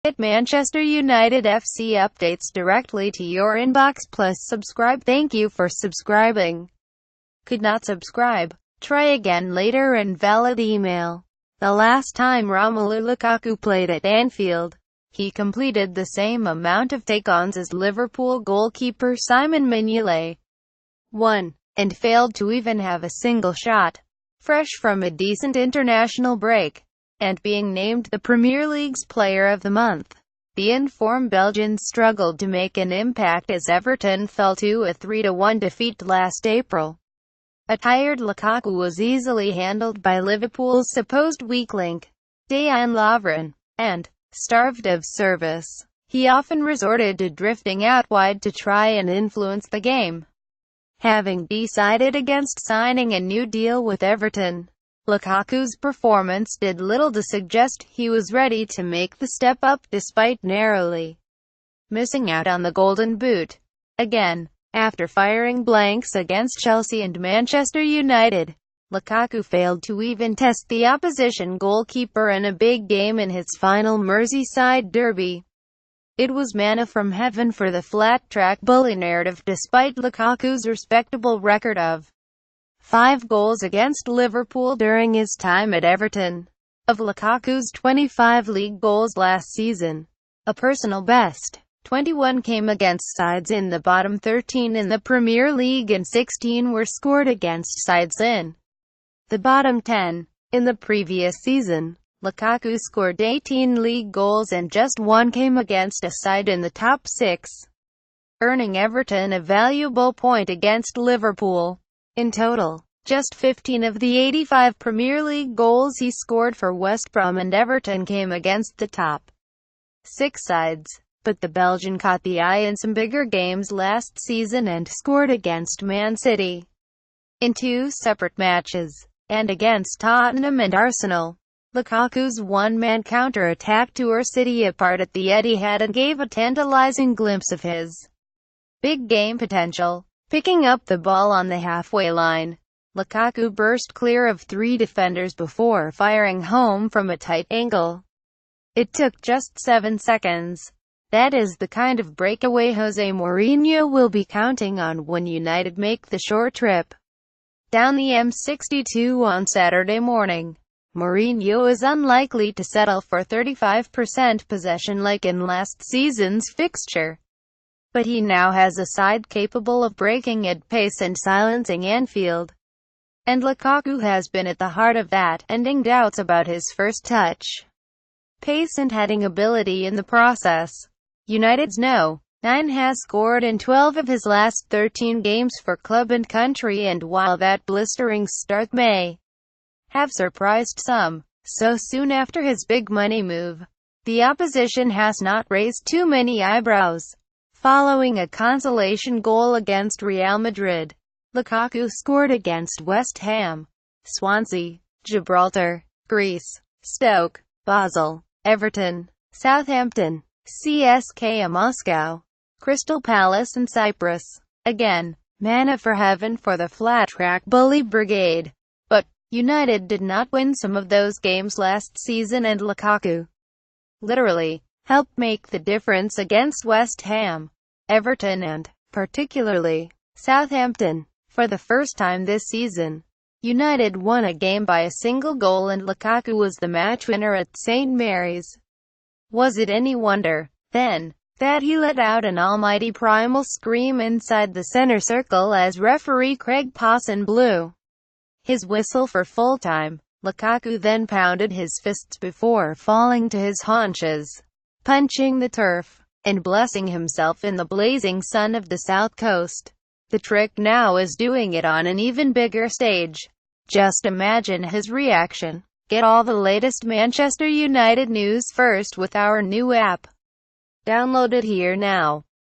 Get Manchester United FC updates directly to your inbox, plus subscribe. Thank you for subscribing. Could not subscribe? Try again later. Invalid email. The last time Romelu Lukaku played at Anfield, he completed the same amount of take-ons as Liverpool goalkeeper Simon Mignolet. 1. And failed to even have a single shot. Fresh from a decent international break, and being named the Premier League's Player of the Month, the in-form Belgian struggled to make an impact as Everton fell to a 3-1 defeat last April. A tired Lukaku was easily handled by Liverpool's supposed weak link, Dejan Lovren, and, starved of service, he often resorted to drifting out wide to try and influence the game. Having decided against signing a new deal with Everton, Lukaku's performance did little to suggest he was ready to make the step up, despite narrowly missing out on the Golden Boot. Again, after firing blanks against Chelsea and Manchester United, Lukaku failed to even test the opposition goalkeeper in a big game in his final Merseyside derby. It was manna from heaven for the flat-track bully narrative, despite Lukaku's respectable record of 5 goals against Liverpool during his time at Everton. Of Lukaku's 25 league goals last season, a personal best 21 came against sides in the bottom 13 in the Premier League and 16 were scored against sides in the bottom 10. In the previous season, Lukaku scored 18 league goals and just 1 came against a side in the top 6, earning Everton a valuable point against Liverpool. In total, just 15 of the 85 Premier League goals he scored for West Brom and Everton came against the top 6 sides. But the Belgian caught the eye in some bigger games last season and scored against Man City in 2 separate matches, and against Tottenham and Arsenal. Lukaku's one-man counter-attack tore City apart at the Etihad and gave a tantalizing glimpse of his big game potential. Picking up the ball on the halfway line, Lukaku burst clear of 3 defenders before firing home from a tight angle. It took just 7 seconds. That is the kind of breakaway Jose Mourinho will be counting on when United make the short trip down the M62 on Saturday morning. Mourinho is unlikely to settle for 35% possession like in last season's fixture, but he now has a side capable of breaking at pace and silencing Anfield. And Lukaku has been at the heart of that, ending doubts about his first touch, pace and heading ability in the process. United's No. 9 has scored in 12 of his last 13 games for club and country, and while that blistering start may have surprised some, so soon after his big money move, the opposition has not raised too many eyebrows. Following a consolation goal against Real Madrid, Lukaku scored against West Ham, Swansea, Gibraltar, Greece, Stoke, Basel, Everton, Southampton, CSKA Moscow, Crystal Palace and Cyprus. Again, manna for heaven for the flat-track bully brigade. But United did not win some of those games last season, and Lukaku literally helped make the difference against West Ham, Everton and, particularly, Southampton. For the first time this season, United won a game by a single goal, and Lukaku was the match winner at St. Mary's. Was it any wonder, then, that he let out an almighty primal scream inside the center circle as referee Craig Pawson blew his whistle for full time? Lukaku then pounded his fists before falling to his haunches, punching the turf, and blessing himself in the blazing sun of the South Coast. The trick now is doing it on an even bigger stage. Just imagine his reaction. Get all the latest Manchester United news first with our new app. Download it here now.